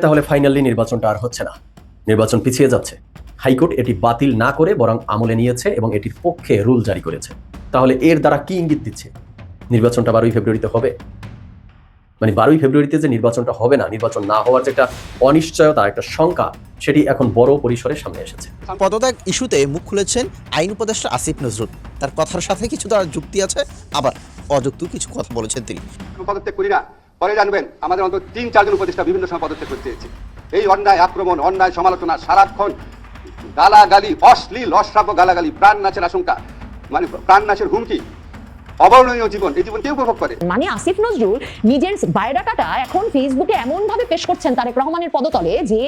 তাহলে ফাইনালি নির্বাচনটা আর হচ্ছে না, নির্বাচন পিছিয়ে যাচ্ছে। হাইকোর্ট এটি বাতিল না করে বরং আমলে নিয়েছে এবং এটির পক্ষে রুল জারি করেছে। তাহলে এর দ্বারা কি ইঙ্গিত দিচ্ছে? নির্বাচনটা 12ই ফেব্রুয়ারিতে হবে। মানে 12ই ফেব্রুয়ারিতে যে নির্বাচনটা হবে না, নির্বাচন না হওয়ার যে একটা অনিশ্চয়তা, একটা শঙ্কা, সেটি এখন বড় পরিসরে সামনে এসেছে। পদত্যাগ ইস্যুতে মুখ খুলেছেন আইন উপদেষ্টা আসিফ নজরুল। তার কথার সাথে কিছু তার যুক্তি আছে, আবার অযুক্ত কিছু কথা বলেছেন তিনি। পদত্যাগ করি না, পরে জানবেন আমাদের অন্তত 3-4 জন উপদেষ্টা বিভিন্ন সময় পদত্যাগ করতে চেয়েছে। এই অন্যায় আক্রমণ, অন্যায় সমালোচনা, সারাক্ষণ গালাগালি, অশ্লীল অশ্রাব্য গালাগালি, প্রাণ নাশের আশঙ্কা, মানে প্রাণ নাশের হুমকি, অবর্ণনীয় জীবন, এই জীবন কেউ উপভোগ করে। মানে আসিফ নজরুল নিজের বায়োডাটাটা এখন ফেসবুকে এমন ভাবে পেশ করছেন তারেক রহমানের পদতলে যে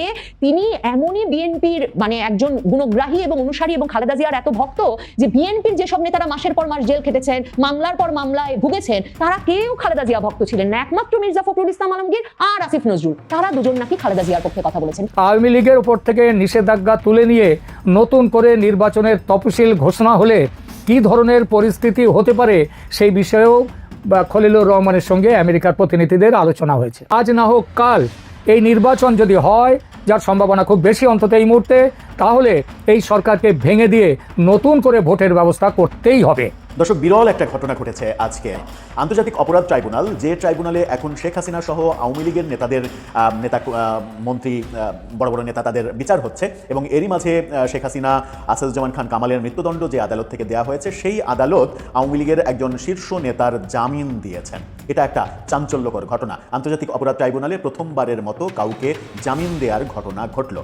তিনি এমনই বিএনপির মানে একজন গুণগ্রাহী এবং অনুসারী এবং খালেদা জিয়ার এত ভক্ত যে বিএনপির যেসব নেতারা মাসের পর মাস জেল খেটেছেন, মামলার পর মামলায় ভুগেছেন, তারা কেউ খালেদা জিয়া ভক্ত ছিলেন না। একমাত্র মির্জা ফখরুল ইসলাম আলমগীর আর আসিফ নজরুল, তারা দুজন নাকি খালেদা জিয়ার পক্ষে কথা বলেছেন। আওয়ামী লীগের উপর থেকে নিষেধাজ্ঞা তুলে নিয়ে নতুন করে নির্বাচনের তফসিল ঘোষণা হলে কী ধরনের পরিস্থিতি হতে পারে সেই বিষয়েও খলিলুর রহমানের সঙ্গে আমেরিকার প্রতিনিধিদের আলোচনা হয়েছে। আজ না হোক কাল এই নির্বাচন যদি হয়, যার সম্ভাবনা খুব বেশি অন্তত এই মুহূর্তে, তাহলে এই সরকারকে ভেঙে দিয়ে নতুন করে ভোটের ব্যবস্থা করতেই হবে। দর্শক, বিরল একটা ঘটনা ঘটেছে আজকে। আন্তর্জাতিক অপরাধ ট্রাইব্যুনাল, যে ট্রাইব্যুনালে এখন শেখ হাসিনা সহ আওয়ামী লীগের নেতা মন্ত্রী বড় বড় নেতা তাদের বিচার হচ্ছে, এবং এরই মাঝে শেখ হাসিনা, আসাদুজ্জামান খান কামালের মৃত্যুদণ্ড যে আদালত থেকে দেওয়া হয়েছে, সেই আদালত আওয়ামী লীগের একজন শীর্ষ নেতার জামিন দিয়েছেন। এটা একটা চাঞ্চল্যকর ঘটনা। আন্তর্জাতিক অপরাধ ট্রাইব্যুনালে প্রথমবারের মতো কাউকে জামিন দেওয়ার ঘটনা ঘটল।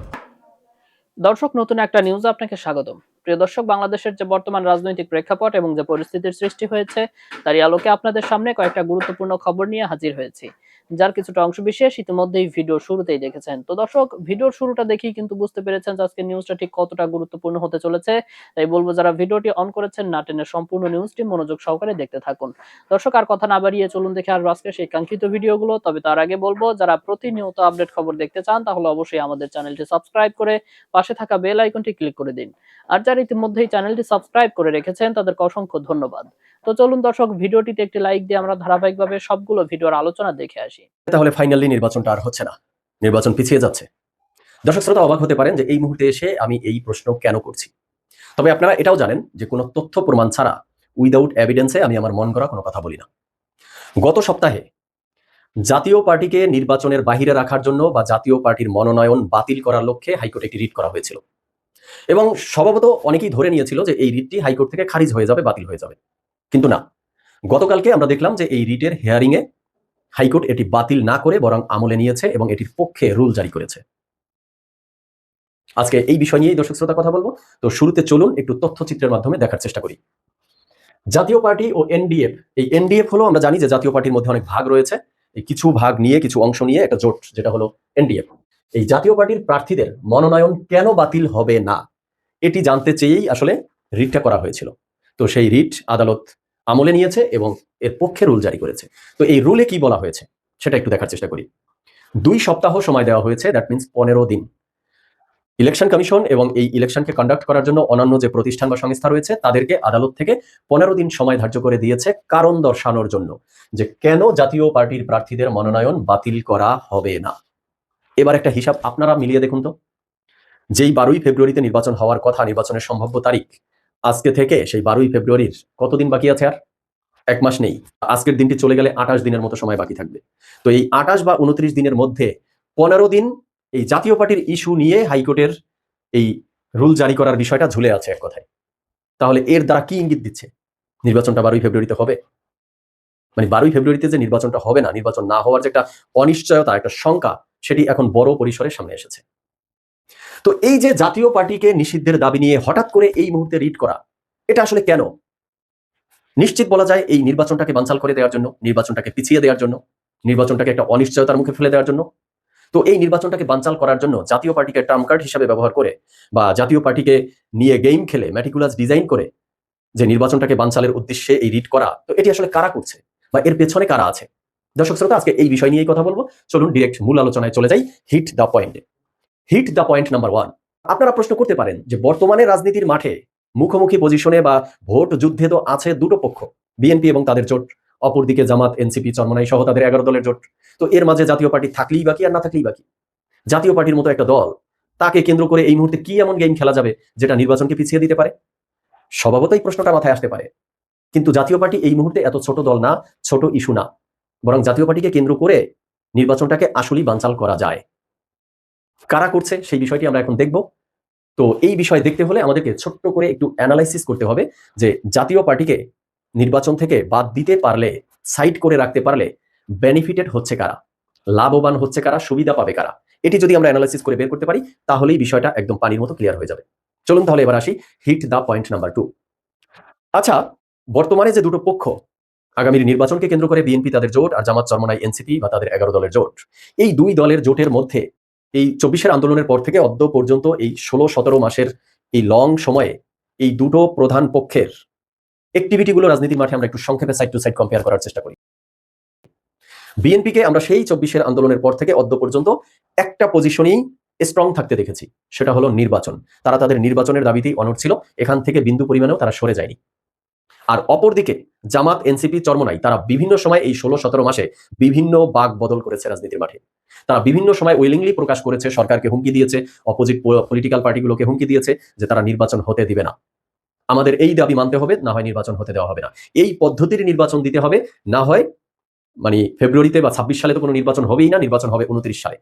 দর্শক, নতুন একটা নিউজ আপনাকে স্বাগতম। প্রিয় দর্শক, বাংলাদেশের যে বর্তমান রাজনৈতিক প্রেক্ষাপট এবং যে পরিস্থিতির সৃষ্টি হয়েছে তারই আলোকে আপনাদের সামনে কয়েকটা গুরুত্বপূর্ণ খবর নিয়ে হাজির হয়েছি, যার কিছুটা অংশ বিশেষ ইতিমধ্যেই ভিডিওর শুরুতেই দেখেছেন। তো দর্শক, ভিডিওর শুরুটা দেখেই কিন্তু বুঝতে পেরেছেন যে আজকে নিউজটা ঠিক কতটা গুরুত্বপূর্ণ হতে চলেছে। তাই বলবো, যারা ভিডিওটি অন করেছেন না টেনে সম্পূর্ণ নিউজটি মনোযোগ সহকারে দেখতে থাকুন। দর্শক, আর কথা না বাড়িয়ে চলুন দেখে আর আজকে সেই কাঙ্ক্ষিত ভিডিওগুলো। তবে তার আগে বলবো, যারা প্রতিনিয়ত আপডেট খবর দেখতে চান তাহলে অবশ্যই আমাদের চ্যানেলটি সাবস্ক্রাইব করে পাশে থাকা বেল আইকনটি ক্লিক করে দিন। আর যারা ইতিমধ্যেই চ্যানেলটি সাবস্ক্রাইব করে রেখেছেন তাদেরকে অসংখ্য ধন্যবাদ। তো চলুন দর্শক, ভিডিওটিতে একটি লাইক দিয়ে আমরা ধারাবাহিকভাবে সবগুলো ভিডিওর আলোচনা দেখে আসি। তাহলে ফাইনালি নির্বাচনটা আর হচ্ছে না, নির্বাচন পিছিয়ে যাচ্ছে। দর্শক শ্রোতা অবাক হতে পারেন যে এই মুহূর্তে এসে আমি এই প্রশ্ন কেন করছি। তবে আপনারা এটাও জানেন যে কোনো তথ্য প্রমাণ ছাড়া, উইদাউট এভিডেন্সে আমি আমার মন গড়া কোনো কথা বলি না। গত সপ্তাহে জাতীয় পার্টিকে নির্বাচনের বাহিরে রাখার জন্য বা জাতীয় পার্টির মনোনয়ন বাতিল করার লক্ষ্যে হাইকোর্টে একটি রিট করা হয়েছিল, এবং স্বভাবত অনেকেই ধরে নিয়েছিল যে এই রিটটি হাইকোর্ট থেকে খারিজ হয়ে যাবে, বাতিল হয়ে যাবে। কিন্তু না, গতকালকে আমরা দেখলাম যে এই রিটের হিয়ারিংয়ে হাইকোর্ট এটি বাতিল না করে বরং আমলে নিয়েছে এবং এটির পক্ষে রুল জারি করেছে। আজকে এই বিষয় নিয়েই দর্শক শ্রোতা কথা বলবো। তো শুরুতে চলুন একটু তথ্যচিত্রের মাধ্যমে দেখার চেষ্টা করি। জাতীয় পার্টি ও এনডিএফ, এই এনডিএফ হলো, আমরা জানি যে জাতীয় পার্টির মধ্যে অনেক ভাগ রয়েছে, এই কিছু ভাগ নিয়ে, কিছু অংশ নিয়ে একটা জোট, যেটা হলো এনডিএফ। এই জাতীয় পার্টির প্রার্থীদের মনোনয়ন কেন বাতিল হবে না এটি জানতে চেয়েই আসলে রিটটা করা হয়েছিল। তো সেই রিট আদালত আমলে নিয়েছে এবং এর পক্ষে রুল জারি করেছে। তো এই রুলে কি বলা হয়েছে সেটা একটু দেখার চেষ্টা করি। 2 সপ্তাহ সময় দেওয়া হয়েছে, দ্যাট মিনস 15 দিন। ইলেকশন কমিশন এবং এই ইলেকশনকে কন্ডাক্ট করার জন্য অন্যান্য যে প্রতিষ্ঠান বা সংস্থা রয়েছে তাদেরকে আদালত থেকে 15 দিন সময় ধার্য করে দিয়েছে, কারণ দর্শানোর জন্য যে কেন জাতীয় পার্টির প্রার্থীদের মনোনয়ন বাতিল করা হবে না। এবার একটা হিসাব আপনারা মিলিয়ে দেখুন তো, যেই 12ই ফেব্রুয়ারিতে নির্বাচন হওয়ার কথা, নির্বাচনের সম্ভাব্য তারিখ, আজকে থেকে সেই 12ই ফেব্রুয়ারির কতদিন বাকি আছে? আর 1 মাস নেই। আজকের দিনটি চলে গেলে 28 দিনের মতো সময় বাকি থাকবে। তো এই 28 বা 29 দিনের মধ্যে 15 দিন এই জাতীয় পার্টির ইস্যু নিয়ে হাইকোর্টের এই রুল জারি করার বিষয়টা ঝুলে আছে এক কথায়। তাহলে এর দ্বারা কি ইঙ্গিত দিচ্ছে? নির্বাচনটা 12ই ফেব্রুয়ারিতে হবে। মানে 12ই ফেব্রুয়ারিতে যে নির্বাচনটা হবে না, নির্বাচন না হওয়ার যে একটা অনিশ্চয়তা, একটা শঙ্কা, সেটি এখন বড় পরিসরে সামনে এসেছে। তো এই যে জাতীয় পার্টিকে নিষিদ্ধের দাবি নিয়ে হঠাৎ করে এই মুহূর্তে রিট করা, এটা আসলে কেন? নিশ্চিত বলা যায় এই নির্বাচনটাকে বানচাল করে দেওয়ার জন্য, নির্বাচনটাকে পিছিয়ে দেওয়ার জন্য, নির্বাচনটাকে একটা অনিশ্চয়তার মুখে ফেলে দেওয়ার জন্য। তো এই নির্বাচনটাকে বানচাল করার জন্য জাতীয় পার্টিকে টার্ম কার্ড হিসাবে ব্যবহার করে বা জাতীয় পার্টিকে নিয়ে গেম খেলে, ম্যাটিকুলাস ডিজাইন করে যে নির্বাচনটাকে বানচালের উদ্দেশ্যে এই রিট করা, তো এটি আসলে কারা করছে বা এর পেছনে কারা আছে? দর্শক শ্রোতা, আজকে এই বিষয় নিয়েই কথা বলবো। চলুন ডিরেক্ট মূল আলোচনায় চলে যাই। হিট দ্য পয়েন্টে। Hit the point number 1। আপনারা প্রশ্ন করতে পারেন যে বর্তমানে রাজনীতির মাঠে মুখোমুখি পজিশনে বা ভোট যুদ্ধে তো আছে দুটো পক্ষ, বিএনপি এবং তাদের জোট, অপরদিকে জামাত, এনসিপি, চরমনাই সহ তাদের 11 দলের জোট। তো এর মাঝে জাতীয় পার্টি থাকলেই বাকি আর না থাকলেই বাকি। জাতীয় পার্টির মতো একটা দল, তাকে কেন্দ্র করে এই মুহূর্তে কি এমন গেম খেলা যাবে যেটা নির্বাচনকে পিছিয়ে দিতে পারে? স্বভাবতই প্রশ্নটা মাথায় আসতে পারে। কিন্তু জাতীয় পার্টি এই মুহূর্তে এত ছোট দল না, ছোট ইস্যু না, বরং জাতীয় পার্টিকে কেন্দ্র করে নির্বাচনটাকে আসলেই বানচাল করা যায়। কারা করছে সেই বিষয়টি আমরা এখন দেখব। তো এই বিষয় দেখতে হলে আমাদেরকে ছোট্ট করে একটু অ্যানালাইসিস করতে হবে যে জাতীয় পার্টিকে নির্বাচন থেকে বাদ দিতে পারলে, সাইড করে রাখতে পারলে বেনিফিটেড হচ্ছে কারা, লাভবান হচ্ছে কারা, সুবিধা পাবে কারা। এটি যদি আমরা অ্যানালাইসিস করে বের করতে পারি তাহলেই বিষয়টা একদম পানির মতো ক্লিয়ার হয়ে যাবে। চলুন তাহলে এবার আসি হিট দ্য পয়েন্ট নাম্বার 2। আচ্ছা, বর্তমানে যে দুটো পক্ষ, আগামীর নির্বাচনকে কেন্দ্র করে বিএনপি তাদের জোট আর জামাত চরমনাই এনসিপি বা তাদের 11 দলের জোট, এই দুই দলের জোটের মধ্যে এই 24-এর আন্দোলনের পর থেকে অদ্য পর্যন্ত এই 16-17 মাসের এই লং সময়ে এই দুটো প্রধান পক্ষের অ্যাক্টিভিটিগুলো রাজনীতির মাঠে আমরা একটু সংক্ষেপে সাইড টু সাইড কম্পেয়ার করার চেষ্টা করি। বিএনপিকে আমরা সেই 24-এর আন্দোলনের পর থেকে অদ্য পর্যন্ত একটা পজিশনেই স্ট্রং থাকতে দেখেছি, সেটা হলো নির্বাচন। তারা তাদের নির্বাচনের দাবিতেই অনড় ছিল, এখান থেকে বিন্দু পরিমাণেও তারা সরে যায়নি। আর অপরদিকে জামাত, এনসিপি, চরমনাই তারা বিভিন্ন সময় এই 16-17 মাসে বিভিন্ন বাক বদল করেছে রাজনীতির মাঠে। তারা বিভিন্ন সময় উইলিংলি প্রকাশ করেছে, সরকারকে হুমকি দিয়েছে, অপোজিট পলিটিক্যাল পার্টিগুলোকে হুমকি দিয়েছে যে তারা নির্বাচন হতে দিবে না, আমাদের এই দাবি মানতে হবে, না হয় নির্বাচন হতে দেওয়া হবে না, এই পদ্ধতির নির্বাচন দিতে হবে, না হয় মানে ফেব্রুয়ারিতে বা 26 সালে তো কোনো নির্বাচন হবেই না, নির্বাচন হবে 29 সালে,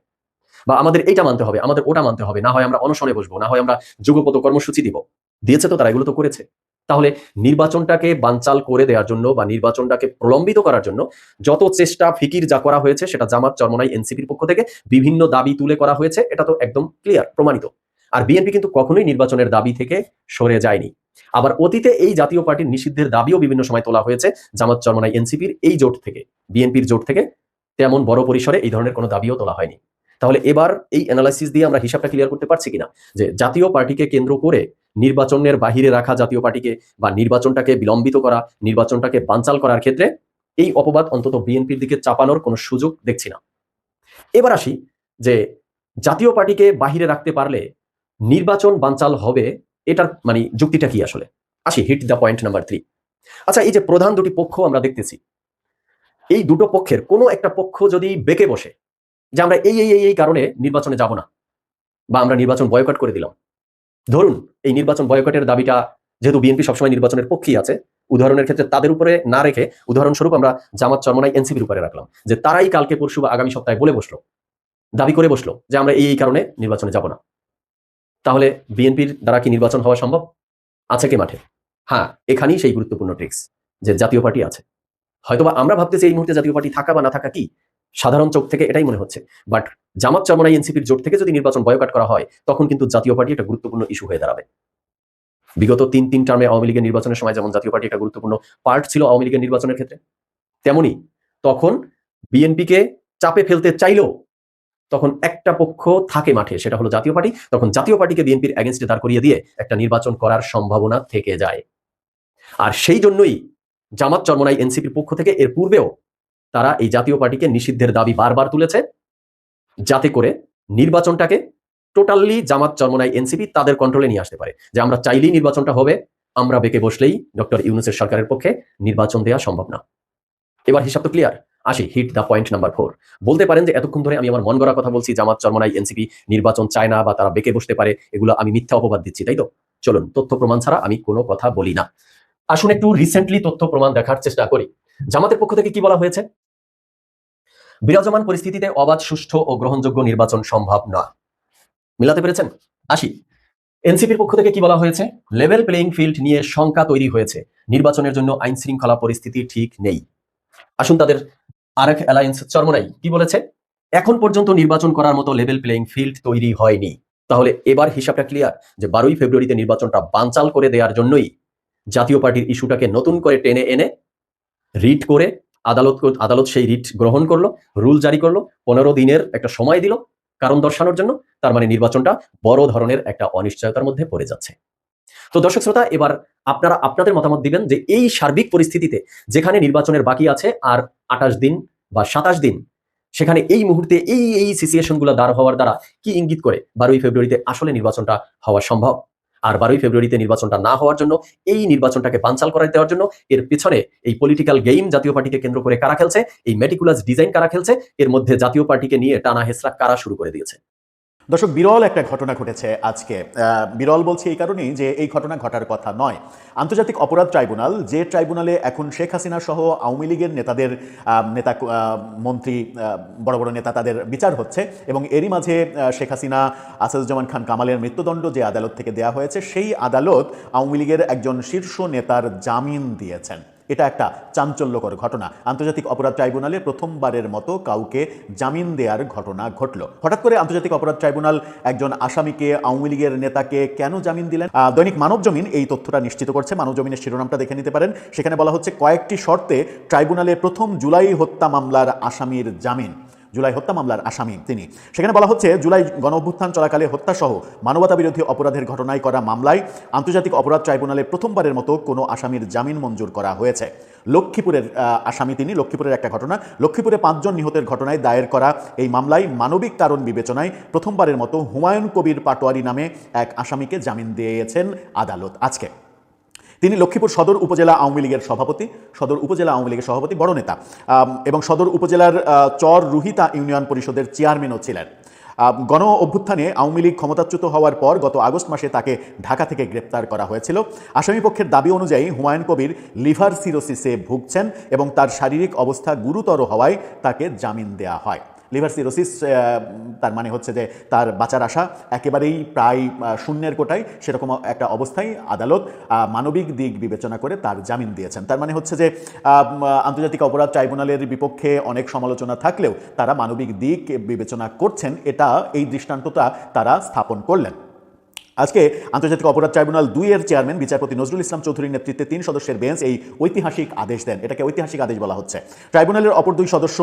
বা আমাদের এইটা মানতে হবে, আমাদের ওটা মানতে হবে, না হয় আমরা অনশনে বসবো, না হয় আমরা যুগপত কর্মসূচি দিব। দিয়েছে তো তারা, এগুলো তো করেছে। তাহলে নির্বাচনটাকে বানচাল করে দেওয়ার জন্য বা নির্বাচনটাকে প্রলম্বিত করার জন্য যত চেষ্টা ফিকির যা করা হয়েছে সেটা জামাত, চরমনাই, এনসিপির পক্ষ থেকে বিভিন্ন দাবি তুলে করা হয়েছে, এটা তো একদম ক্লিয়ার, প্রমাণিত। আর বিএনপি কিন্তু কখনোই নির্বাচনের দাবি থেকে সরে যায়নি। আবার অতীতে এই জাতীয় পার্টির নিষিদ্ধের দাবিও বিভিন্ন সময় তোলা হয়েছে জামাত, চরমনাই, এনসিপির এই জোট থেকে, বিএনপির জোট থেকে তেমন বড় পরিসরে এই ধরনের কোনো দাবিও তোলা হয়নি। তাহলে এবার এই অ্যানালাইসিস দিয়ে আমরা হিসাবটা ক্লিয়ার করতে পারছি কিনা যে জাতীয় পার্টিকে কেন্দ্র করে নির্বাচনের বাহিরে রাখা জাতীয় পার্টিকে বা নির্বাচনটাকে বিলম্বিত করা, নির্বাচনটাকে বানচাল করার ক্ষেত্রে এই অপবাদ অন্তত বিএনপির দিকে চাপানোর কোনো সুযোগ দেখছি না। এবার আসি যে জাতীয় পার্টিকে বাহিরে রাখতে পারলে নির্বাচন বানচাল হবে, এটার মানে যুক্তিটা কি আসলে? আসি হিট দ্য পয়েন্ট নাম্বার 3। আচ্ছা, এই যে প্রধান দুটি পক্ষ আমরা দেখতেছি, এই দুটো পক্ষের কোনো একটা পক্ষ যদি বেঁকে বসে যে আমরা এই কারণে নির্বাচনে যাব না, বা আমরা নির্বাচন বয়কট করে দিলাম। ধরুন এই নির্বাচন বয়কটের দাবিটা যেহেতু বিএনপি সবসময় নির্বাচনের পক্ষেই আছে, উদাহরণের ক্ষেত্রে তাদের উপরে না রেখে উদাহরণস্বরূপ আমরা জামাত, চরমনাই, এনসিপির উপরে রাখলাম যে তারাই কালকে পরশু বা আগামী সপ্তাহে বলে বসলো, দাবি করে বসলো যে আমরা এই কারণে নির্বাচনে যাব না। তাহলে বিএনপির দ্বারা কি নির্বাচন হওয়া সম্ভব? আছে কি মাঠে? হ্যাঁ, এখানেই সেই গুরুত্বপূর্ণ ট্রিক্স যে জাতীয় পার্টি আছে। হয়তোবা আমরা ভাবতেছি এই মুহূর্তে জাতীয় পার্টি থাকা বা না থাকা কি, সাধারণ চোখ থেকে এটাই মনে হচ্ছে, বাট জামাত, চরমনাই, এনসিপির জোট থেকে যদি নির্বাচন বয়কট করা হয় তখন কিন্তু জাতীয় পার্টি একটা গুরুত্বপূর্ণ ইস্যু হয়ে দাঁড়াবে। বিগত তিন টার্মে আওয়ামী লীগের নির্বাচনের সময় যেমন জাতীয় পার্টি একটা গুরুত্বপূর্ণ পার্ট ছিল আওয়ামী লীগের নির্বাচনের ক্ষেত্রে, তেমনি তখন বিএনপিকে চাপে ফেলতে চাইলেও তখন একটা পক্ষ থাকে মাঠে, সেটা হলো জাতীয় পার্টি। তখন জাতীয় পার্টিকে বিএনপির এগেনস্টে দাঁড় করিয়ে দিয়ে একটা নির্বাচন করার সম্ভাবনা থেকে যায়। আর সেই জন্যই জামাত, চরমনাই, এনসিপির পক্ষ থেকে এর পূর্বেও তারা এই জাতীয় পার্টিকে নিষিদ্ধের দাবি বারবার তুলেছে, যাতে করে নির্বাচনটাকে টোটালি জামাত, চরমনাই, এনসিপি তাদের কন্ট্রোলে নিয়ে আসতে পারে, যে আমরা চাইলেই নির্বাচনটা হবে, আমরা বেঁকে বসলেই ডক্টর ইউনূসের সরকারের পক্ষে নির্বাচন দেওয়া সম্ভব না। এবার হিসাব তো ক্লিয়ার। আসি হিট দ্য পয়েন্ট নাম্বার 4। বলতে পারেন যে এতক্ষণ ধরে আমি আমার মন গড়া কথা বলছি, জামাত, চরমনাই, এনসিপি নির্বাচন চায় না বা তারা বেঁকে বসতে পারে, এগুলো আমি মিথ্যা অপবাদ দিচ্ছি, তাই তো? চলুন, তথ্য প্রমাণ ছাড়া আমি কোনো কথা বলি না। আসুন একটু রিসেন্টলি তথ্য প্রমাণ দেখার চেষ্টা করি। জামাতের পক্ষ থেকে কি বলা হয়েছে? বিরাজমান পরিস্থিতিতে অবাধ, সুষ্ঠু ও গ্রহণযোগ্য নির্বাচন সম্ভব না। মিলাতে পেরেছেন? আসি এনসিপির পক্ষ থেকে কি বলা হয়েছে? লেভেল প্লেইং ফিল্ড নিয়ে শঙ্কা তৈরি হয়েছে, নির্বাচনের জন্য আইন শৃঙ্খলা পরিস্থিতি ঠিক নেই। আসুন তাদের আরেক অ্যালায়েন্স চরমনাই কি বলেছে? এখন পর্যন্ত নির্বাচন করার মতো লেভেল প্লেইং ফিল্ড তৈরি হয়নি। তাহলে এবার হিসাবটা ক্লিয়ার যে 12ই ফেব্রুয়ারিতে নির্বাচনটা বানচাল করে দেওয়ার জন্যই জাতীয় পার্টির ইস্যুটাকে নতুন করে টেনে এনে রিট করে আদালত সেই রিট গ্রহণ করলো, রুল জারি করলো, 15 দিনের একটা সময় দিল কারণ দর্শানোর জন্য। তার মানে নির্বাচনটা বড় ধরনের একটা অনিশ্চয়তার মধ্যে পড়ে যাচ্ছে। তো দর্শক শ্রোতা, এবার আপনারা আপনাদের মতামত দিবেন যে এই সার্বিক পরিস্থিতিতে যেখানে নির্বাচনের বাকি আছে আর 28 দিন বা 27 দিন, সেখানে এই মুহূর্তে এই সিচুয়েশনগুলো দাঁড় হওয়ার দ্বারা কি ইঙ্গিত করে 12ই ফেব্রুয়ারিতে আসলে নির্বাচনটা হওয়া সম্ভব? আর 12ই ফেব্রুয়ারিতে নির্বাচনটা না হওয়ার জন্য, এই নির্বাচনটাকে বানচাল করে দেওয়ার জন্য এর পিছনে এই পলিটিক্যাল গেম জাতীয় পার্টিকে কেন্দ্র করে কারা খেলছে, এই মেটিকুলাস ডিজাইন কারা খেলছে, এর মধ্যে জাতীয় পার্টিকে নিয়ে টানা হেসরা কারা শুরু করে দিয়েছে? দর্শক, বিরল একটা ঘটনা ঘটেছে আজকে। বিরল বলছি এই কারণেই যে এই ঘটনা ঘটার কথা নয়। আন্তর্জাতিক অপরাধ ট্রাইব্যুনাল, যে ট্রাইব্যুনালে এখন শেখ হাসিনা সহ আওয়ামী লীগের নেতাদের মন্ত্রী, বড় বড় নেতা তাদের বিচার হচ্ছে, এবং এরই মাঝে শেখ হাসিনা, আসাদুজ্জামান খান কামালের মৃত্যুদণ্ড যে আদালত থেকে দেয়া হয়েছে, সেই আদালত আওয়ামী লীগের একজন শীর্ষ নেতার জামিন দিয়েছেন। এটা একটা চাঞ্চল্যকর ঘটনা। আন্তর্জাতিক অপরাধ ট্রাইব্যুনালে প্রথমবারের মতো কাউকে জামিন দেওয়ার ঘটনা ঘটল। হঠাৎ করে আন্তর্জাতিক অপরাধ ট্রাইব্যুনাল একজন আসামিকে, আওয়ামী লীগের নেতাকে কেন জামিন দিলেন? দৈনিক মানবজমিন এই তথ্যটা নিশ্চিত করছে। মানবজমিনের শিরোনামটা দেখে নিতে পারেন। সেখানে বলা হচ্ছে, কয়েকটি শর্তে ট্রাইব্যুনালে প্রথম জুলাই হত্যা মামলার আসামির জামিন। জুলাই হত্যা মামলার আসামি তিনি। সেখানে বলা হচ্ছে, জুলাই গণঅভ্যুত্থান চলাকালে হত্যাসহ মানবতাবিরোধী অপরাধের ঘটনায় করা মামলায় আন্তর্জাতিক অপরাধ ট্রাইব্যুনালে প্রথমবারের মতো কোনো আসামির জামিন মঞ্জুর করা হয়েছে। লক্ষ্মীপুরের আসামি তিনি। লক্ষ্মীপুরের একটা ঘটনা। লক্ষ্মীপুরে 5 জন নিহতের ঘটনায় দায়ের করা এই মামলায় মানবিক কারণ বিবেচনায় প্রথমবারের মতো হুমায়ুন কবির পাটোয়ারি নামে এক আসামিকে জামিন দিয়েছেন আদালত আজকে। তিনি লক্ষ্মীপুর সদর উপজেলা আওয়ামী লীগের সভাপতি, বড় নেতা, এবং সদর উপজেলার চর রুহিতা ইউনিয়ন পরিষদের চেয়ারম্যানও ছিলেন। গণ অভ্যুত্থানে আওয়ামী লীগ ক্ষমতাচ্যুত হওয়ার পর গত আগস্ট মাসে তাকে ঢাকা থেকে গ্রেপ্তার করা হয়েছিল। আসামিপক্ষের দাবি অনুযায়ী হুমায়ুন কবির লিভার সিরোসিসে ভুগছেন এবং তার শারীরিক অবস্থা গুরুতর হওয়ায় তাকে জামিন দেওয়া হয়। লিভার সিরোসিস, তার মানে হচ্ছে যে তার বাঁচার আশা একেবারেই প্রায় শূন্যের কোটায়। সেরকম একটা অবস্থায় আদালত মানবিক দিক বিবেচনা করে তার জামিন দিয়েছেন। তার মানে হচ্ছে যে আন্তর্জাতিক অপরাধ ট্রাইব্যুনালের বিপক্ষে অনেক সমালোচনা থাকলেও তারা মানবিক দিক বিবেচনা করছেন, এটা এই দৃষ্টান্তটা তারা স্থাপন করলেন। আজকে আন্তর্জাতিক অপরাধ ট্রাইব্যুনাল 2 এর চেয়ারম্যান বিচারপতি নজরুল ইসলাম চৌধুরীর নেতৃত্বে 3 সদস্যের বেঞ্চ এই ঐতিহাসিক আদেশ দেন। এটাকে ঐতিহাসিক আদেশ বলা হচ্ছে। ট্রাইব্যুনালের অপর 2 সদস্য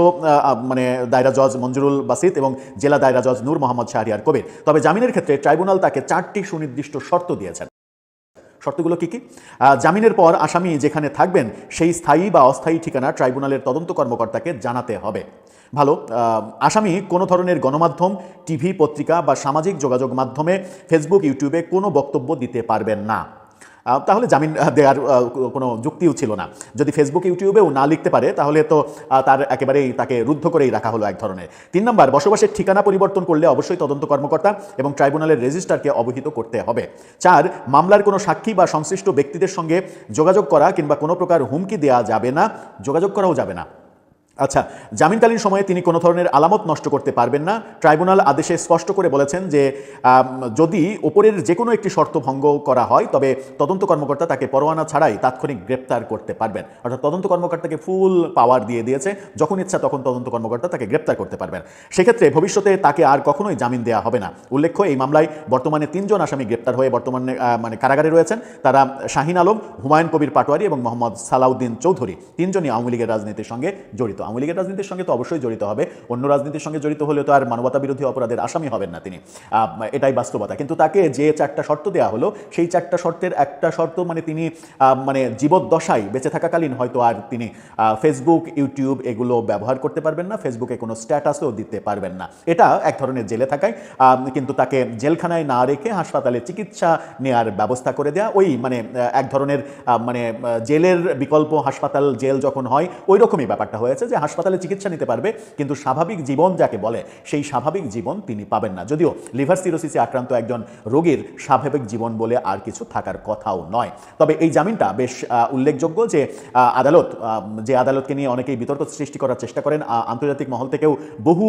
দায়রা জজ মঞ্জুরুল বাসিত এবং জেলা দায়রা জজ নূর মোহাম্মদ শাহরিয়ার কবির। তবে জামিনের ক্ষেত্রে ট্রাইব্যুনাল তাকে 4টি সুনির্দিষ্ট শর্ত দিয়েছেন। শর্তগুলো কি কি? জামিনের পর আসামি যেখানে থাকবেন সেই স্থায়ী বা অস্থায়ী ঠিকানা ট্রাইব্যুনালের তদন্ত কর্মকর্তাকে জানাতে হবে। ভালো। আসামি কোনো ধরনের গণমাধ্যম, টিভি, পত্রিকা বা সামাজিক যোগাযোগ মাধ্যমে, ফেসবুক, ইউটিউবে কোনো বক্তব্য দিতে পারবেন না। তাহলে জামিন দেওয়ার কোনো যুক্তিও ছিল না। যদি ফেসবুক, ইউটিউবেও না লিখতে পারে তাহলে তো তার একেবারেই তাকে রুদ্ধ করেই রাখা হলো এক ধরনের। 3 নম্বর, বসবাসের ঠিকানা পরিবর্তন করলে অবশ্যই তদন্ত কর্মকর্তা এবং ট্রাইব্যুনালের রেজিস্ট্রারকে অবহিত করতে হবে। 4, মামলার কোনো সাক্ষী বা সংশ্লিষ্ট ব্যক্তিদের সঙ্গে যোগাযোগ করা কিংবা কোনো প্রকার হুমকি দেওয়া যাবে না, যোগাযোগ করাও যাবে না। আচ্ছা, জামিনকালীন সময়ে তিনি কোনো ধরনের আলামত নষ্ট করতে পারবেন না। ট্রাইব্যুনাল আদেশে স্পষ্ট করে বলেছেন যে যদি ওপরের যে কোনো একটি শর্ত ভঙ্গ করা হয় তবে তদন্ত কর্মকর্তা তাকে পরোয়ানা ছাড়াই তাৎক্ষণিক গ্রেপ্তার করতে পারবেন। অর্থাৎ তদন্ত কর্মকর্তাকে ফুল পাওয়ার দিয়ে দিয়েছে, যখন ইচ্ছা তখন তদন্ত কর্মকর্তা তাকে গ্রেপ্তার করতে পারবেন। সেক্ষেত্রে ভবিষ্যতে তাকে আর কখনোই জামিন দেওয়া হবে না। উল্লেখ্য, এই মামলায় বর্তমানে 3 জন আসামি গ্রেপ্তার হয়ে বর্তমানে কারাগারে রয়েছেন। তারা শাহিন আলম, হুমায়ুন কবির পাটোয়ারি এবং মোহাম্মদ সালাউদ্দিন চৌধুরী। 3 জনই আওয়ামী লীগের রাজনীতির সঙ্গে জড়িত। আওয়ামী লীগের রাজনীতির সঙ্গে তো অবশ্যই জড়িত হবে, অন্য রাজনীতির সঙ্গে জড়িত হলে তো আর মানবতা বিরোধী অপরাধের আসামি হবেন না তিনি, এটাই বাস্তবতা। কিন্তু তাকে যে 4টা শর্ত দেওয়া হলো, সেই 4টা শর্তের একটা শর্ত তিনি জীবদ্দশায় বেঁচে থাকাকালীন হয়তো আর তিনি ফেসবুক, ইউটিউব এগুলো ব্যবহার করতে পারবেন না, ফেসবুকে কোনো স্ট্যাটাসও দিতে পারবেন না। এটা এক ধরনের জেলে থাকায়, কিন্তু তাকে জেলখানায় না রেখে হাসপাতালে চিকিৎসা নেওয়ার ব্যবস্থা করে দেওয়া, ওই এক ধরনের জেলের বিকল্প হাসপাতাল, জেল যখন হয় ওই রকমই ব্যাপারটা হয়েছে যে হাসপাতালে চিকিৎসা নিতে পারবে কিন্তু স্বাভাবিক জীবন যাকে বলে সেই স্বাভাবিক জীবন তিনি পাবেন না। যদিও লিভার সিরোসিসে আক্রান্ত একজন রোগীর স্বাভাবিক জীবন বলে আর কিছু থাকার কথাও নয়। তবে এই জামিনটা বেশ উল্লেখযোগ্য যে আদালতকে নিয়ে অনেকেই বিতর্ক সৃষ্টি করার চেষ্টা করেন। আন্তর্জাতিক মহল থেকেও বহু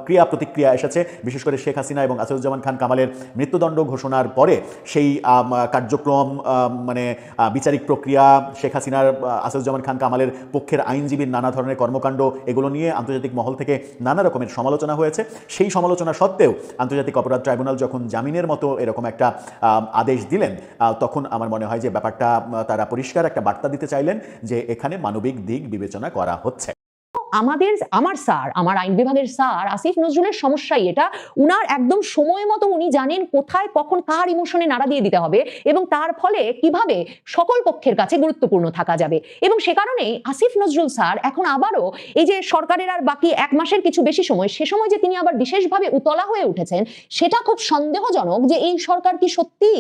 ক্রিয়া প্রতিক্রিয়া এসেছে, বিশেষ করে শেখ হাসিনা এবং আসাদুজ্জামান খান কামালের মৃত্যুদণ্ড ঘোষণার পরে সেই কার্যক্রম, বিচারিক প্রক্রিয়া, শেখ হাসিনার, আসাদুজ্জামান খান কামালের পক্ষের আইনজীবীর নানা ধরনের কর্মকাণ্ড, এগুলো নিয়ে আন্তর্জাতিক মহল থেকে নানা রকমের সমালোচনা হয়েছে। সেই সমালোচনা সত্ত্বেও আন্তর্জাতিক অপরাধ ট্রাইব্যুনাল যখন জামিনের মতো এরকম একটা আদেশ দিলেন, তখন আমার মনে হয় যে ব্যাপারটা তারা পরিষ্কার একটা বার্তা দিতে চাইলেন যে এখানে মানবিক দিক বিবেচনা করা হচ্ছে। আমার আইন বিভাগের স্যার আসিফ নজরুলের সমস্যাই এটা। উনার একদম সময় মতো উনি জানেন কোথায় কখন কার ইমোশনে নাড়া দিয়ে দিতে হবে এবং তার ফলে কিভাবে সকল পক্ষের কাছে গুরুত্বপূর্ণ থাকা যাবে। এবং সে কারণেই আসিফ নজরুল স্যার এখন আবারও এই যে সরকারের আর বাকি 1 মাসের কিছু বেশি সময়, সে সময় যে তিনি আবার বিশেষভাবে উতলা হয়ে উঠেছেন, সেটা খুব সন্দেহজনক যে এই সরকার কি সত্যি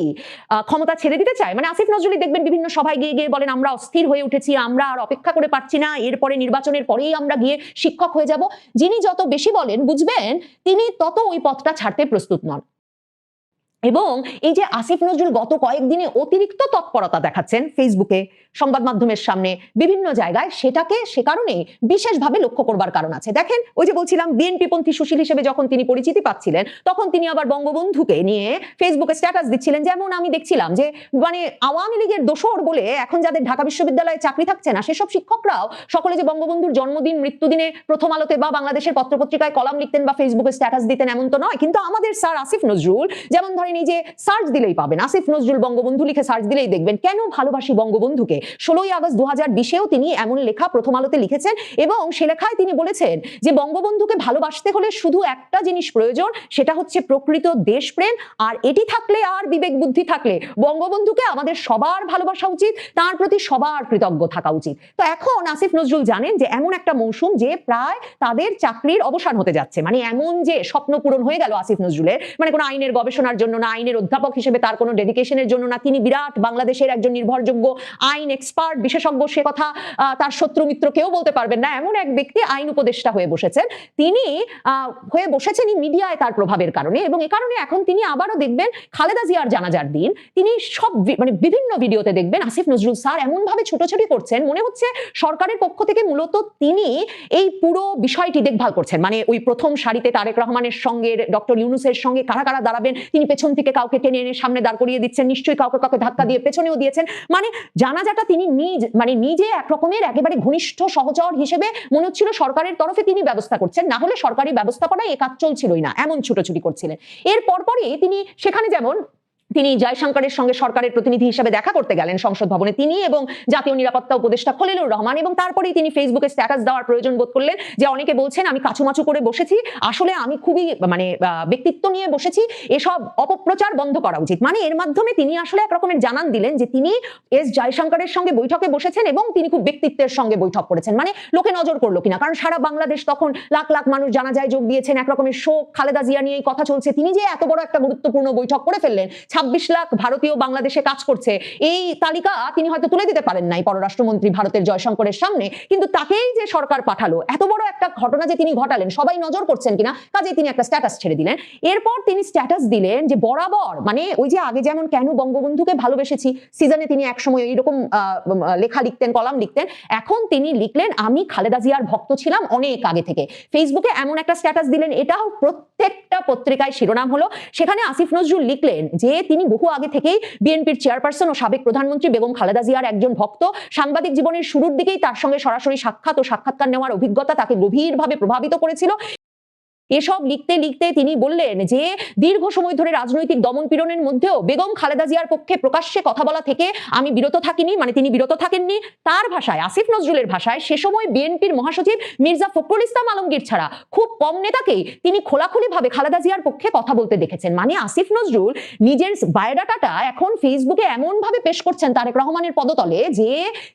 ক্ষমতা ছেড়ে দিতে চায়। আসিফ নজরুল দেখবেন বিভিন্ন সভায় গিয়ে বলেন আমরা অস্থির হয়ে উঠেছি, আমরা আর অপেক্ষা করে পারছি না, এরপরে নির্বাচনের পরেই আমরা আমরা গিয়ে শিক্ষক হয়ে যাব। যিনি যত বেশি বলেন বুঝবেন তিনি তত ওই পথটা ছাড়তে প্রস্তুত নন। এবং এই যে আসিফ নজরুল গত কয়েকদিনে অতিরিক্ত তৎপরতা দেখাচ্ছেন ফেসবুকে, সংবাদ মাধ্যমের সামনে, বিভিন্ন জায়গায়, সেটাকে সে কারণে বিশেষভাবে লক্ষ্য করবার কারণ আছে। দেখেন, ওই যে বলছিলাম বিএনপি পন্থী সুশীল হিসেবে যখন তিনি পরিচিতি পাচ্ছিলেন তখন তিনি আবার বঙ্গবন্ধুকে নিয়ে ফেসবুকে স্ট্যাটাস দিচ্ছিলেন। যেমন আমি দেখছিলাম যে মানে আওয়ামী লীগের দোসর বলে এখন যাদের ঢাকা বিশ্ববিদ্যালয়ে চাকরি থাকছে না সেসব শিক্ষকরাও সকলে যে বঙ্গবন্ধুর জন্মদিন মৃত্যুদিনে প্রথম আলোতে বা বাংলাদেশের পত্রপত্রিকায় কলাম লিখতেন বা ফেসবুকে স্ট্যাটাস দিতেন এমন তো নয়। কিন্তু আমাদের স্যার আসিফ নজরুল যেমন ধরেন এই যে সার্চ দিলেই পাবেন, আসিফ নজরুল বঙ্গবন্ধু লিখে সার্চ দিলেই দেখবেন কেন ভালোবাসি বঙ্গবন্ধুকে। 16ই আগস্ট 2020-এও তিনি এমন লেখা প্রথম আলোতে লিখেছেন এবং সে লেখায় তিনি বলেছেন যে বঙ্গবন্ধুকে ভালোবাসতে হলে শুধু একটা জিনিস প্রয়োজন, সেটা হচ্ছে প্রকৃত দেশপ্রেম, আর এটি থাকলে আর বিবেক বুদ্ধি থাকলে বঙ্গবন্ধুকে আমাদের সবার ভালোবাসা উচিত, তার প্রতি সবার কৃতজ্ঞ থাকা উচিত। তো এখন আসিফ নজরুল জানেন যে এমন একটা মৌসুম যে প্রায় তাদের চাকরির অবসান হতে যাচ্ছে, মানে এমন যে স্বপ্ন পূরণ হয়ে গেল আসিফ নজরুলের, মানে কোনো আইনের গবেষণার জন্য না, আইনের অধ্যাপক হিসেবে তার কোনো ডেডিকেশনের জন্য না, তিনি বিরাট বাংলাদেশের একজন নির্ভরযোগ্য আইন এক্সপার্ট বিশেষজ্ঞ, সে কথা তার শত্রু মিত্র কেউ বলতে পারবেন না, এমন এক ব্যক্তি আইন উপদেষ্টা হয়ে বসেছেন। তিনি হয়ে বসেছেনই মিডিয়ায় তার প্রভাবের কারণে, এবং এ কারণে এখন তিনি আবারও দেখবেন খালেদা জিয়ার জানাজার দিন তিনি সব মানে বিভিন্ন ভিডিওতে দেখবেন আসিফ নজরুল স্যার এমন ভাবে ছোটাছুটি করছেন, মনে হচ্ছে সরকারের পক্ষ থেকে মূলত তিনি এই পুরো বিষয়টি দেখভাল করছেন। মানে ওই প্রথম সারিতে তারেক রহমানের সঙ্গে ডক্টর ইউনূসের সঙ্গে কারা কারা দাঁড়াবেন তিনি পেছন থেকে কাউকে টেনে এনে সামনে দাঁড় করিয়ে দিচ্ছেন, নিশ্চয়ই কাউকে কাউকে ধাক্কা দিয়ে পেছনেও দিয়েছেন। মানে জানাজাটা তিনি নিজে একরকমের একেবারে ঘনিষ্ঠ সহচর হিসেবে মনে হচ্ছিল সরকারের তরফে তিনি ব্যবস্থা করছেন, না হলে সরকারি ব্যবস্থাপনায় এ কাজ চলছিলই না, এমন ছুটোছুটি করছিলেন। এর পরপরই তিনি সেখানে যেমন তিনি জয়শঙ্করের সঙ্গে সরকারের প্রতিনিধি হিসেবে দেখা করতে গেলেন সংসদ ভবনে, তিনি এবং জাতীয় নিরাপত্তা উপদেষ্টা খলিলুর রহমান, এবং তারপরেই তিনি ফেসবুকে স্ট্যাটাস দেওয়ার প্রয়োজন বোধ করলেন যে অনেকে বলছেন আমি কাছুমাছু করে বসেছি, আসলে আমি খুবই মানে ব্যক্তিত্ব নিয়ে বসেছি, এসব অপপ্রচার বন্ধ করা উচিত। মানে এর মাধ্যমে তিনি আসলে একরকমের জানান দিলেন যে তিনি এস জয়শঙ্করের সঙ্গে বৈঠকে বসেছেন এবং তিনি খুব ব্যক্তিত্বের সঙ্গে বৈঠক করেছেন। মানে লোকে নজর করলো কিনা, কারণ সারা বাংলাদেশ তখন লাখ লাখ মানুষ জানাজায় যোগ দিয়েছেন, একরকমের শোক, খালেদা জিয়া নিয়েই কথা চলছে, তিনি যে এত বড় একটা গুরুত্বপূর্ণ বৈঠক করে ফেললেন, 26 লাখ ভারতীয় বাংলাদেশে কাজ করছে, এই তালিকা তিনি হয়তো তুলে দিতে পারেন নাই পররাষ্ট্রমন্ত্রী ভারতের জয়শঙ্করের সামনে, কিন্তু তাকেই যে সরকার পাঠালো, এত বড় একটা ঘটনা যে তিনি ঘটালেন, সবাই নজর করছেন কিনা, কাজেই তিনি একটা স্ট্যাটাস ছেড়ে দিলেন। এরপর তিনি স্ট্যাটাস দিলেন যে বরাবর মানে ওই যে আগে যেমন কেন বঙ্গবন্ধুকে ভালোবেসেছি সিজনে তিনি একসময় এইরকম লেখা লিখতেন, কলাম লিখতেন, এখন তিনি লিখলেন আমি খালেদা জিয়ার ভক্ত ছিলাম অনেক আগে থেকে। ফেসবুকে এমন একটা স্ট্যাটাস দিলেন, এটাও প্রত্যেকটা পত্রিকায় শিরোনাম হলো। সেখানে আসিফ নজরুল লিখলেন যে তিনি বহু আগে থেকেই বিএনপির চেয়ারপারসন ও সাবেক প্রধানমন্ত্রী বেগম খালেদা জিয়ার একজন ভক্ত, সাংবাদিক জীবনের শুরুর দিকেই তার সঙ্গে সরাসরি সাক্ষাৎ ও সাক্ষাৎকার নেওয়ার অভিজ্ঞতা তাকে গভীরভাবে প্রভাবিত করেছিল। এসব লিখতে লিখতে তিনি বললেন যে দীর্ঘ সময় ধরে রাজনৈতিক দমন পীড়নের মধ্যেও বেগম খালেদা জিয়ার পক্ষে প্রকাশ্যে কথা বলা থেকে আমি বিরত থাকিনি, মানে তিনি বিরত থাকেননি। তার ভাষায়, আসিফ নজরুলের ভাষায়, সে সময় বিএনপির মহাসচিব মির্জা ফখরুল ইসলাম আলমগীর ছাড়া খুব কম নেতাকেই তিনি খোলাখুলিভাবে খালেদা জিয়ার পক্ষে কথা বলতে দেখেছেন। মানে আসিফ নজরুল নিজের বায়োডাটাটা এখন ফেসবুকে এমন ভাবে পেশ করছেন তারেক রহমানের পদতলে যে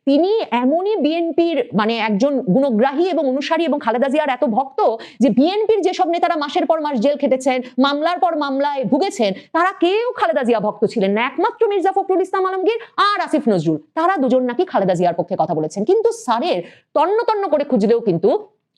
তিনি এমনই বিএনপির মানে একজন গুণগ্রাহী এবং অনুসারী এবং খালেদা জিয়ার এত ভক্ত যে বিএনপির যে সব নেতারা মাসের পর মাস জেল খেটেছেন, মামলার পর মামলায় ভুগেছেন, তারা কেউ খালেদা জিয়া ভক্ত ছিলেন না, একমাত্র মির্জা ফখরুল ইসলাম আলমগীর আর আসিফ নজরুল, তারা দুজন নাকি খালেদা জিয়ার পক্ষে কথা বলেছেন। কিন্তু স্যারের তন্ন তন্ন করে খুঁজলেও কিন্তু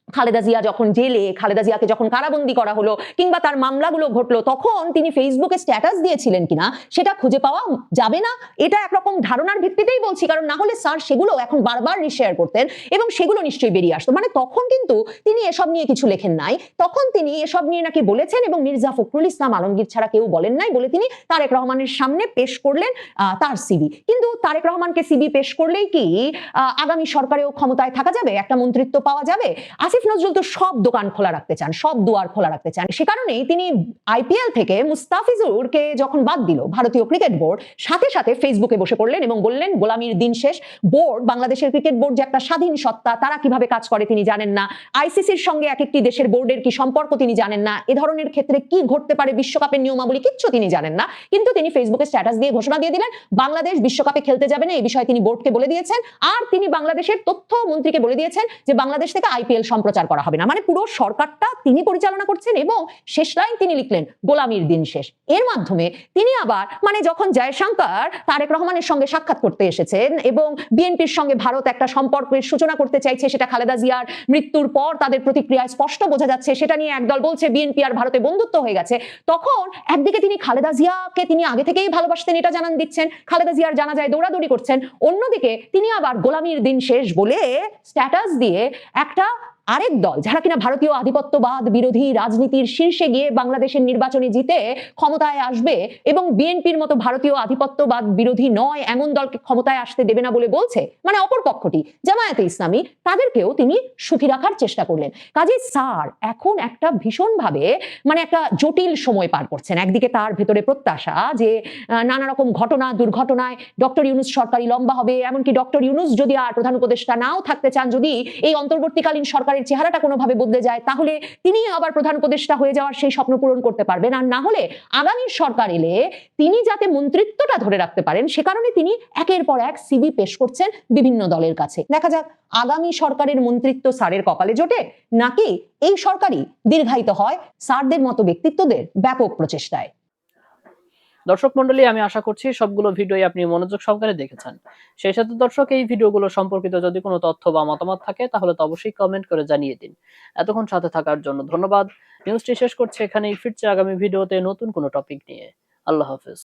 খালেদা জিয়া যখন জেলে, খালেদা জিয়াকে যখন কারাবন্দী করা হলো কিংবা তার মামলাগুলো ঘটলো, তখন তিনি ফেসবুকে স্ট্যাটাস দিয়েছিলেন কিনা সেটা খুঁজে পাওয়া যাবে না। এটা একরকম ধারণার ভিত্তিতেই বলছি, কারণ না হলে স্যার সেগুলো এখন বারবার রিশেয়ার করতেন এবং সেগুলো নিশ্চয়ই বেরিয়ে আসতো। মানে তখন কিন্তু তিনি এসব নিয়ে কিছু লেখেন নাই, তখন তিনি এসব নিয়ে নাকি বলেছেন এবং মির্জা ফখরুল ইসলাম আলমগীর ছাড়া কেউ বলেন নাই বলে তিনি তারেক রহমানের সামনে পেশ করলেন তার সিভি। কিন্তু তারেক রহমানকে সিভি পেশ করলেই কি আগামী সরকারেও ক্ষমতায় থাকা যাবে, একটা মন্ত্রিত্ব পাওয়া যাবে? আসিফ নজরুল তো সব দোকান খোলা রাখতে চান, সব দুয়ার খোলা রাখতে চান। সে কারণেই তিনি আইপিএল থেকে মুস্তাফিজুরকে যখন বাদ দিল ভারতীয় ক্রিকেট বোর্ড, সাথে সাথে ফেসবুকে বসে পড়লেন এবং বললেন গোলামির দিন শেষ। বোর্ড, বাংলাদেশের ক্রিকেট বোর্ড যে একটা স্বাধীন সত্তা, তারা কিভাবে কাজ করে তিনি জানেন না, আইসিসির সঙ্গে এক একটি দেশের বোর্ডের কি সম্পর্ক তিনি জানেন না, এ ধরনের ক্ষেত্রে কি ঘটতে পারে বিশ্বকাপের নিয়মাবলী কিচ্ছু তিনি জানেন না। কিন্তু তিনি ফেসবুকে স্ট্যাটাস দিয়ে ঘোষণা দিয়ে দিলেন বাংলাদেশ বিশ্বকাপে খেলতে যাবে না, এই বিষয়ে তিনি বোর্ডকে বলে দিয়েছেন। আর তিনি বাংলাদেশের তথ্য মন্ত্রীকে বলে দিয়েছেন যে বাংলাদেশ থেকে আইপিএল সম্প্রচার করা হবে না। মানে পুরো সরকারটা তিনি পরিচালনা করছেন এবং শেষ লাইন তিনি লিখলেন গোলামির দিন শেষ। এর মাধ্যমে তিনি আবার মানে যখন জয়শঙ্কর তারেক রহমানের সঙ্গে সাক্ষাৎ করতে এসেছেন এবং বিএনপির সঙ্গে ভারত একটা সম্পর্কের সূচনা করতে চাইছে, সেটা খালেদা জিয়ার মৃত্যুর পর তাদের প্রতিক্রিয়ায় স্পষ্ট বোঝা যাচ্ছে, সেটা নিয়ে একদল বলছে বিএনপি আর ভারতে বন্ধুত্ব হয়ে গেছে। তখন একদিকে তিনি খালেদা জিয়াকে তিনি আগে থেকেই ভালোবাসতেন এটা জানান দিচ্ছেন, খালেদা জিয়ার জানাজায় দৌড়াদৌড়ি করছেন, অন্যদিকে তিনি আবার গোলামির দিন শেষ বলে স্ট্যাটাস দিয়ে একটা আরেক দল যারা কিনা ভারতীয় আধিপত্যবাদ বিরোধী রাজনীতির শীর্ষে গিয়ে বাংলাদেশের নির্বাচনে জিতে ক্ষমতায় আসবে এবং বিএনপির মতো ভারতীয় আধিপত্যবাদ বিরোধী নয় এমন দলকে ক্ষমতায় আসতে দেবে না বলে বলছে, মানে অপর পক্ষটি জামায়াতে ইসলামী, তাদেরকেও তিনি সুখী রাখার চেষ্টা করলেন। কাজে স্যার এখন একটা ভীষণভাবে মানে একটা জটিল সময় পার করছেন। একদিকে তার ভেতরে প্রত্যাশা যে নানা রকম ঘটনা দুর্ঘটনায় ডক্টর ইউনূস সরকারি লম্বা হবে, এমনকি ডক্টর ইউনূস যদি আর প্রধান উপদেষ্টা নাও থাকতে চান, যদি এই অন্তর্বর্তীকালীন সরকারের চেহারাটা কোনোভাবে বদলে যায়, তাহলে তিনি আবার প্রধান উপদেষ্টা হয়ে যাওয়ার সেই স্বপ্ন পূরণ করতে পারবেন। আর না হলে আগামী সরকার এলে তিনি যাতে মন্ত্রিত্বটা ধরে রাখতে পারেন সে কারণে তিনি একের পর এক সিভি পেশ করছেন বিভিন্ন দলের কাছে। দেখা যাক আগামী সরকারের মন্ত্রিত্ব স্যারের কপালে জোটে নাকি এই সরকারই দীর্ঘায়িত হয় স্যারদের মতো ব্যক্তিত্বদের ব্যাপক প্রচেষ্টায়। দর্শক মন্ডলী, আমি আশা করছি সবগুলো ভিডিওই আপনি মনোযোগ সহকারে দেখেছেন। সেই সাথে দর্শক, এই ভিডিওগুলো সম্পর্কিত যদি কোনো তথ্য বা মতামত থাকে তাহলে তো অবশ্যই কমেন্ট করে জানিয়ে দিন। এতক্ষণ সাথে থাকার জন্য ধন্যবাদ। নিউজটি শেষ করছি এখানেই, ফিরছে আগামী ভিডিওতে নতুন কোনো টপিক নিয়ে। আল্লাহ হাফেজ।